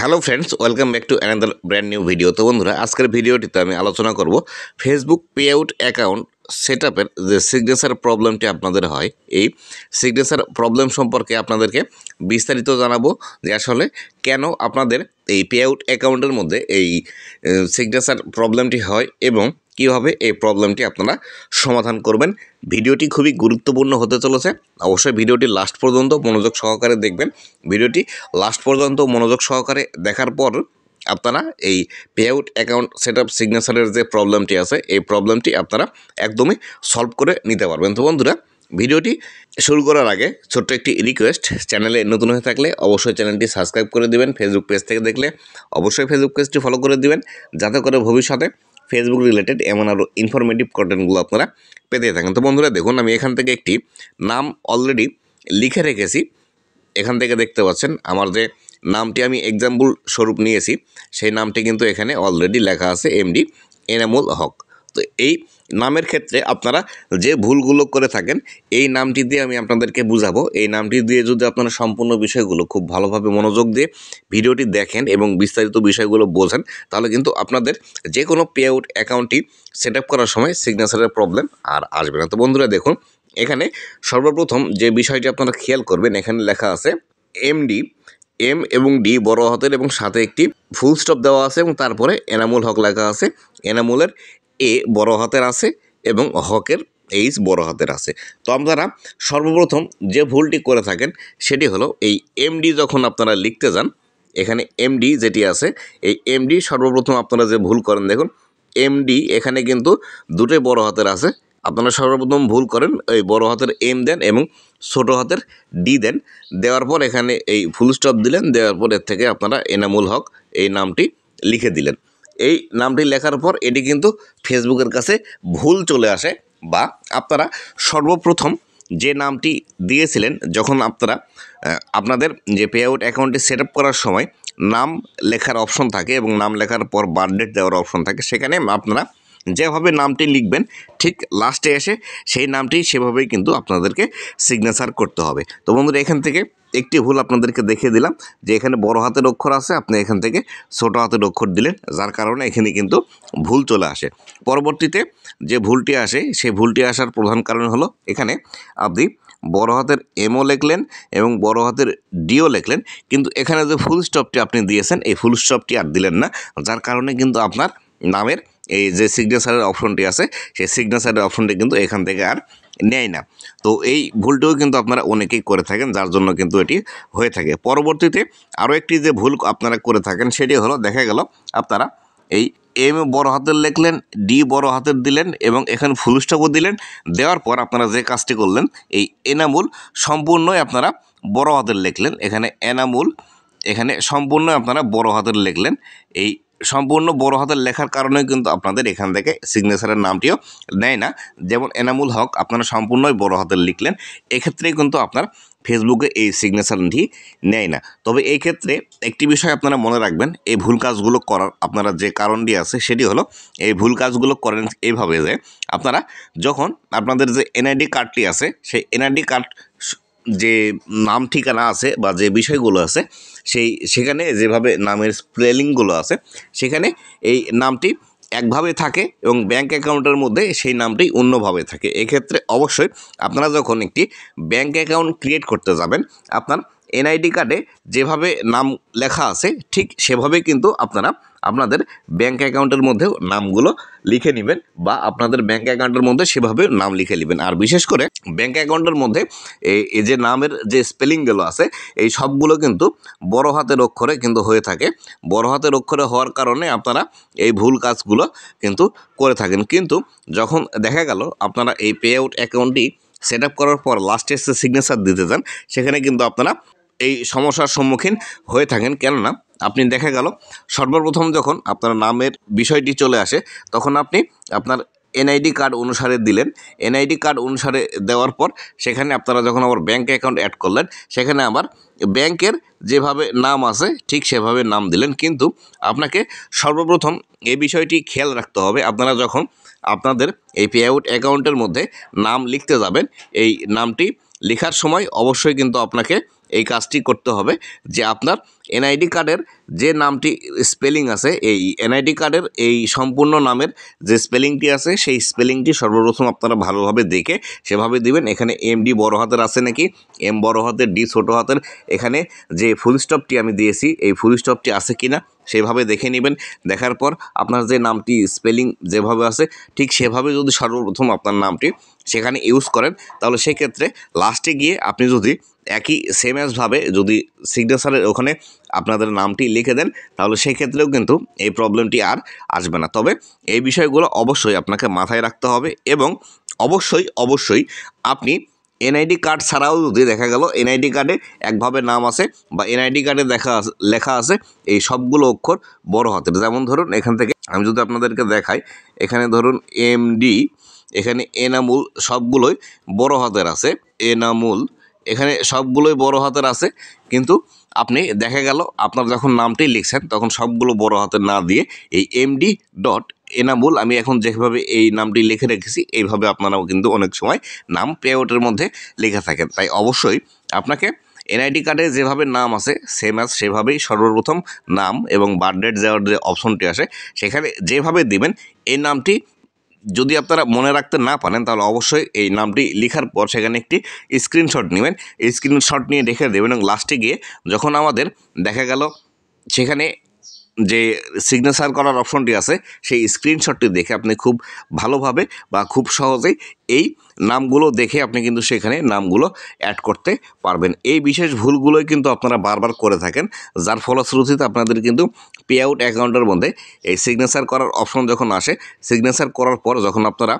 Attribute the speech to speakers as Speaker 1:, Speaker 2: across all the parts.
Speaker 1: Hello friends, welcome back to another brand new video. তো বন্ধুরা, আজকের ভিডিওটিতে আমি আলোচনা করব Facebook pay out account set আপের যে সিগনেচার প্রবলেমটি আপনাদের হয়, এই সিগনেচার প্রবলেম সম্পর্কে আপনাদেরকে বিস্তারিত জানাবো যে আসলে কেন আপনাদের এই পে আউট অ্যাকাউন্টের মধ্যে এই সিগনেচার প্রবলেমটি হয় এবং কীভাবে এই প্রবলেমটি আপনারা সমাধান করবেন। ভিডিওটি খুবই গুরুত্বপূর্ণ হতে চলেছে। অবশ্যই ভিডিওটি লাস্ট পর্যন্ত মনোযোগ সহকারে দেখবেন। ভিডিওটি লাস্ট পর্যন্ত মনোযোগ সহকারে দেখার পর আপনারা এই pay out account set up সিগনেচারের যে প্রবলেমটি আছে, এই প্রবলেমটি আপনারা একদমই সলভ করে নিতে পারবেন। তো বন্ধুরা, ভিডিওটি শুরু করার আগে ছোট্ট একটি রিকোয়েস্ট, চ্যানেলে নতুন হয়ে থাকলে অবশ্যই চ্যানেলটি সাবস্ক্রাইব করে দিবেন। ফেসবুক পেজ থেকে দেখলে অবশ্যই ফেসবুক পেজটি ফলো করে দিবেন, যাতে করে ভবিষ্যতে ফেসবুক রিলেটেড এমন আরও ইনফরমেটিভ কন্টেন্টগুলো আপনারা পেতে থাকেন। তো বন্ধুরা দেখুন, আমি এখান থেকে একটি নাম অলরেডি লিখে রেখেছি। এখান থেকে দেখতে পাচ্ছেন আমার যে নামটি আমি এক্সাম্পল স্বরূপ নিয়েছি, সেই নামটি কিন্তু এখানে অলরেডি লেখা আছে এমডি এনামুল হক। তো এই নামের ক্ষেত্রে আপনারা যে ভুলগুলো করে থাকেন, এই নামটি দিয়ে আমি আপনাদেরকে বুঝাবো। এই নামটি দিয়ে যদি আপনারা সম্পূর্ণ বিষয়গুলো খুব ভালোভাবে মনোযোগ দিয়ে ভিডিওটি দেখেন এবং বিস্তারিত বিষয়গুলো বোঝেন, তাহলে কিন্তু আপনাদের যে কোনো পে আউট অ্যাকাউন্টটি সেট আপ করার সময় সিগনেচারের প্রবলেম আর আসবে না। তো বন্ধুরা দেখুন, এখানে সর্বপ্রথম যে বিষয়টি আপনারা খেয়াল করবেন, এখানে লেখা আছে এমডি, এম এবং ডি বড় হাতের এবং সাথে একটি ফুল স্টপ দেওয়া আছে এবং তারপরে এনামুল হক লেখা আছে। এনামুলের এ বড় হাতের আছে এবং হকের এইচ বড় হাতের আছে। তো আপনারা সর্বপ্রথম যে ভুলটি করে থাকেন সেটি হলো এই এমডি যখন আপনারা লিখতে যান, এখানে এমডি যেটি আছে, এই এমডি সর্বপ্রথম আপনারা যে ভুল করেন, দেখুন এমডি এখানে কিন্তু দুটোই বড় হাতের আছে। আপনারা সর্বপ্রথম ভুল করেন, এই বড় হাতের এম দেন এবং ছোটো হাতের ডি দেন, দেওয়ার পর এখানে এই ফুল স্টপ দিলেন, দেওয়ার পর এর থেকে আপনারা এনামুল হক এই নামটি লিখে দিলেন। এই নামটি লেখার পর এটি কিন্তু ফেসবুকের কাছে ভুল চলে আসে, বা আপনারা সর্বপ্রথম যে নামটি দিয়েছিলেন, যখন আপনারা আপনাদের যে পে আউট অ্যাকাউন্টটি সেট আপ করার সময় নাম লেখার অপশন থাকে এবং নাম লেখার পর বার্থ ডেট দেওয়ার অপশন থাকে, সেখানে আপনারা যেভাবে নামটি লিখবেন ঠিক লাস্টে এসে সেই নামটি সেভাবেই কিন্তু আপনাদেরকে সিগনেচার করতে হবে। তো বন্ধুরা, এখান থেকে একটি ভুল আপনাদেরকে দেখিয়ে দিলাম যে এখানে বড় হাতের অক্ষর আছে, আপনি এখান থেকে ছোটো হাতের অক্ষর দিলেন, যার কারণে এখানে কিন্তু ভুল চলে আসে। পরবর্তীতে যে ভুলটি আসে, সেই ভুলটি আসার প্রধান কারণ হলো এখানে আপনি বড় হাতের এমও লিখলেন এবং বড় হাতের ডিও লিখলেন, কিন্তু এখানে যে ফুল স্টপটি আপনি দিয়েছেন, এই ফুল স্টপটি আর দিলেন না, যার কারণে কিন্তু আপনার নামের এই যে সিগনেচারের অপশনটি আছে, সেই সিগনেচারের অপশনটি কিন্তু এখান থেকে আর নেয় না। তো এই ভুলটিও কিন্তু আপনারা অনেকেই করে থাকেন, যার জন্য কিন্তু এটি হয়ে থাকে। পরবর্তীতে আরও একটি যে ভুল আপনারা করে থাকেন, সেটি হলো দেখা গেল আপনারা এই এম বড় হাতের লিখলেন, ডি বড় হাতের দিলেন এবং এখানে ফুল স্টপও দিলেন, দেওয়ার পর আপনারা যে কাজটি করলেন, এই এনামুল সম্পূর্ণই আপনারা বড় হাতের লিখলেন। এখানে এনামুল এখানে সম্পূর্ণ আপনারা বড় হাতের লিখলেন। এই সম্পূর্ণ বড় হাতের লেখার কারণে কিন্তু আপনাদের এখান থেকে সিগনেচারের নামটিও নেয় না। যেমন এনামুল হক আপনারা সম্পূর্ণই বড় হাতের লিখলেন, এক্ষেত্রেই কিন্তু আপনার ফেসবুকে এই সিগনেচারটি নেয় না। তবে এই ক্ষেত্রে একটি বিষয় আপনারা মনে রাখবেন, এই ভুল কাজগুলো করার আপনারা যে কারণটি আছে সেটি হলো, এই ভুল কাজগুলো করেন এইভাবে যে আপনারা যখন আপনাদের যে এনআইডি কার্ডটি আছে, সেই এনআইডি কার্ড যে নাম ঠিকানা আছে বা যে বিষয়গুলো আছে, সেখানে যেভাবে নামের স্পেলিংগুলো আছে, সেখানে এই নামটি একভাবে থাকে এবং ব্যাঙ্ক অ্যাকাউন্টের মধ্যে সেই নামটি অন্যভাবে থাকে। এক্ষেত্রে অবশ্যই আপনারা যখন একটি ব্যাঙ্ক অ্যাকাউন্ট ক্রিয়েট করতে যাবেন, আপনার এনআইডি কার্ডে যেভাবে নাম লেখা আছে ঠিক সেভাবেই কিন্তু আপনারা আপনাদের ব্যাঙ্ক অ্যাকাউন্টের মধ্যেও নামগুলো লিখে নেবেন, বা আপনাদের ব্যাঙ্ক অ্যাকাউন্টের মধ্যে সেভাবে নাম লিখে নেবেন। আর বিশেষ করে ব্যাঙ্ক অ্যাকাউন্টের মধ্যে এই যে নামের যে স্পেলিংগুলো আছে, এই সবগুলো কিন্তু বড় হাতের অক্ষরে কিন্তু হয়ে থাকে। বড় হাতের অক্ষরে হওয়ার কারণে আপনারা এই ভুল কাজগুলো কিন্তু করে থাকেন। কিন্তু যখন দেখা গেল আপনারা এই পে আউট অ্যাকাউন্টটি সেট আপ করার পর লাস্টে এসে সিগনেচার দিতে যান, সেখানে কিন্তু আপনারা এই সমস্যার সম্মুখীন হয়ে থাকেন। কেননা আপনি দেখা গেল সর্বপ্রথম যখন আপনার নামের বিষয়টি চলে আসে, তখন আপনি আপনার এনআইডি কার্ড অনুসারে দিলেন। এনআইডি কার্ড অনুসারে দেওয়ার পর সেখানে আপনারা যখন আবার ব্যাঙ্ক অ্যাকাউন্ট অ্যাড করলেন, সেখানে আবার ব্যাংকের যেভাবে নাম আছে ঠিক সেভাবে নাম দিলেন। কিন্তু আপনাকে সর্বপ্রথম এই বিষয়টি খেয়াল রাখতে হবে, আপনারা যখন আপনাদের এই পে আউট অ্যাকাউন্টের মধ্যে নাম লিখতে যাবেন, এই নামটি লেখার সময় অবশ্যই কিন্তু আপনাকে এই কাজটি করতে হবে যে আপনার এনআইডি কার্ডের যে নামটি স্পেলিং আছে, এই এনআইডি কার্ডের এই সম্পূর্ণ নামের যে স্পেলিংটি আছে সেই স্পেলিংটি সর্বপ্রথম আপনারা ভালোভাবে দেখে সেভাবে দিবেন। এখানে এমডি বড় হাতের আছে নাকি, এম বড় হাতের, ডি ছোটো হাতের, এখানে যে ফুল স্টপটি আমি দিয়েছি এই ফুল স্টপটি আছে কিনা সেভাবে দেখে নেবেন। দেখার পর আপনার যে নামটি স্পেলিং যেভাবে আছে ঠিক সেভাবে যদি সর্বপ্রথম আপনার নামটি সেখানে ইউজ করেন, তাহলে সেক্ষেত্রে লাস্টে গিয়ে আপনি যদি একই সেম অ্যাজভাবে যদি সিগনেচারের ওখানে আপনাদের নামটি লিখে দেন, তাহলে সেই ক্ষেত্রেও কিন্তু এই প্রবলেমটি আর আসবে না। তবে এই বিষয়গুলো অবশ্যই আপনাকে মাথায় রাখতে হবে এবং অবশ্যই আপনি এনআইডি কার্ড ছাড়াও যদি দেখা গেল এনআইডি কার্ডে একভাবে নাম আছে বা এনআইডি কার্ডে লেখা আছে এই সবগুলো অক্ষর বড় হাতের, যেমন ধরুন এখান থেকে আমি যদি আপনাদেরকে দেখাই, এখানে ধরুন এমডি, এখানে এনামুল সবগুলোই বড় হাতের আছে, এনামুল এখানে সবগুলোই বড় হাতের আছে, কিন্তু আপনি দেখা গেল আপনার যখন নামটি লিখছেন তখন সবগুলো বড় হাতের না দিয়ে এই এমডি ডট এনামুল আমি এখন যেভাবে এই নামটি লিখে রেখেছি এইভাবে আপনারাও কিন্তু অনেক সময় নাম পে আউটের মধ্যে লেখা থাকেন। তাই অবশ্যই আপনাকে এনআইডি কার্ডে যেভাবে নাম আছে সেভাবেই সর্বপ্রথম নাম এবং বার্থডেট যাওয়ার যে অপশনটি আসে সেখানে যেভাবে দিবেন এই নামটি যদি আপনারা মনে রাখতে না পারেন তাহলে অবশ্যই এই নামটি লেখার পর সেখানে একটি স্ক্রিনশট নেবেন, এই স্ক্রিনশট নিয়ে রেখে দেবেন এবং লাস্টে গিয়ে যখন আমাদের দেখা গেল সেখানে যে সিগনেচার করার অপশনটি আছে সেই স্ক্রিনশটটি দেখে আপনি খুব ভালোভাবে বা খুব সহজেই এই নামগুলো দেখে আপনি কিন্তু সেখানে নামগুলো অ্যাড করতে পারবেন। এই বিশেষ ভুলগুলোই কিন্তু আপনারা বারবার করে থাকেন, যার ফলশ্রুতিতে আপনাদের কিন্তু পে আউট অ্যাকাউন্টের মধ্যে এই সিগনেচার করার অপশন যখন আসে, সিগনেচার করার পর যখন আপনারা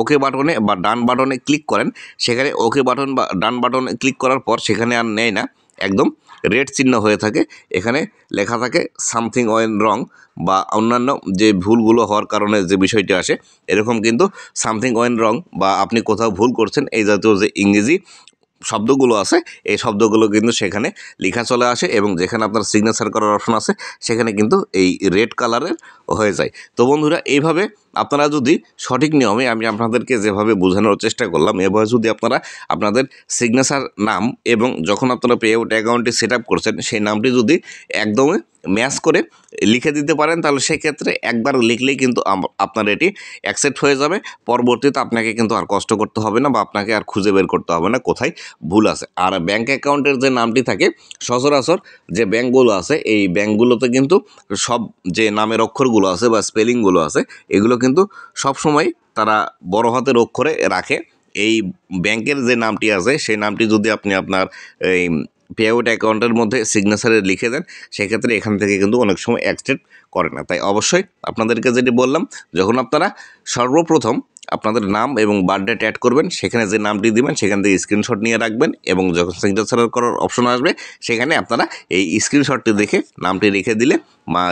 Speaker 1: ওকে বাটনে বা ডান বাটনে ক্লিক করেন, সেখানে ওকে বাটন বা ডান বাটনে ক্লিক করার পর সেখানে আর নেয় না, একদম রেড চিহ্ন হয়ে থাকে, এখানে লেখা থাকে সামথিং ওয়েন রং বা অন্যান্য যে ভুলগুলো হওয়ার কারণে যে বিষয়টি আসে এরকম কিন্তু সামথিং ওয়েন রং বা আপনি কোথাও ভুল করছেন এই জাতীয় যে ইংরেজি শব্দগুলো আছে এই শব্দগুলো কিন্তু সেখানে লেখা চলে আসে এবং যেখানে আপনার সিগনেচার করার অপশন আছে সেখানে কিন্তু এই রেড কালারের হয়ে যায়। তো বন্ধুরা এইভাবে আপনারা যদি সঠিক নিয়মে আমি আপনাদেরকে যেভাবে বোঝানোর চেষ্টা করলাম এভাবে যদি আপনারা আপনাদের সিগনেচার নাম এবং যখন আপনারা পে আউট অ্যাকাউন্টটি সেট আপ করছেন সেই নামটি যদি একদমই ম্যাচ করে লিখে দিতে পারেন, তাহলে সেক্ষেত্রে একবার লিখলেই কিন্তু আপনার এটি অ্যাকসেপ্ট হয়ে যাবে। পরবর্তীতে আপনাকে কিন্তু আর কষ্ট করতে হবে না বা আপনাকে আর খুঁজে বের করতে হবে না কোথায় ভুল আছে। আর ব্যাঙ্ক অ্যাকাউন্টের যে নামটি থাকে সচরাচর যে ব্যাঙ্কগুলো আছে এই ব্যাঙ্কগুলোতে কিন্তু সব যে নামের অক্ষরগুলো আছে বা স্পেলিংগুলো আছে এগুলো কিন্তু সবসময় তারা বড় হাতের অক্ষরে রাখে। এই ব্যাংকের যে নামটি আছে সেই নামটি যদি আপনি আপনার এই পে আউট অ্যাকাউন্টের মধ্যে সিগনেচারে লিখে দেন সেক্ষেত্রে এখান থেকে কিন্তু অনেক সময় অ্যাকসেপ্ট করে না। তাই অবশ্যই আপনাদেরকে যেটি বললাম, যখন আপনারা সর্বপ্রথম আপনাদের নাম এবং বার্থডেট অ্যাড করবেন সেখানে যে নামটি দিবেন সেখান থেকে স্ক্রিনশট নিয়ে রাখবেন এবং যখন সিগনেচার করার অপশন আসবে সেখানে আপনারা এই স্ক্রিনশটটি দেখে নামটি রেখে দিলে বা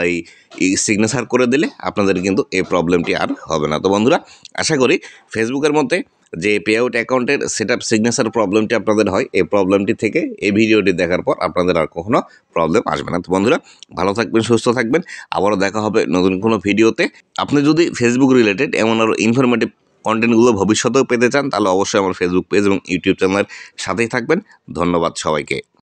Speaker 1: এই সিগনেচার করে দিলে আপনাদের কিন্তু এই প্রবলেমটি আর হবে না। তো বন্ধুরা আশা করি ফেসবুকের মধ্যে যে পে আউট অ্যাকাউন্টের সেট আপ সিগনেচার প্রবলেমটি আপনাদের হয় এই প্রবলেমটি থেকে এই ভিডিওটি দেখার পর আপনাদের আর কখনো প্রবলেম আসবে না। তো বন্ধুরা ভালো থাকবেন, সুস্থ থাকবেন, আবারও দেখা হবে নতুন কোনো ভিডিওতে। আপনি যদি ফেসবুক রিলেটেড এমন আরও ইনফরমেটিভ কন্টেন্টগুলো ভবিষ্যতেও পেতে চান তাহলে অবশ্যই আমার ফেসবুক পেজ এবং ইউটিউব চ্যানেলের সাথেই থাকবেন। ধন্যবাদ সবাইকে।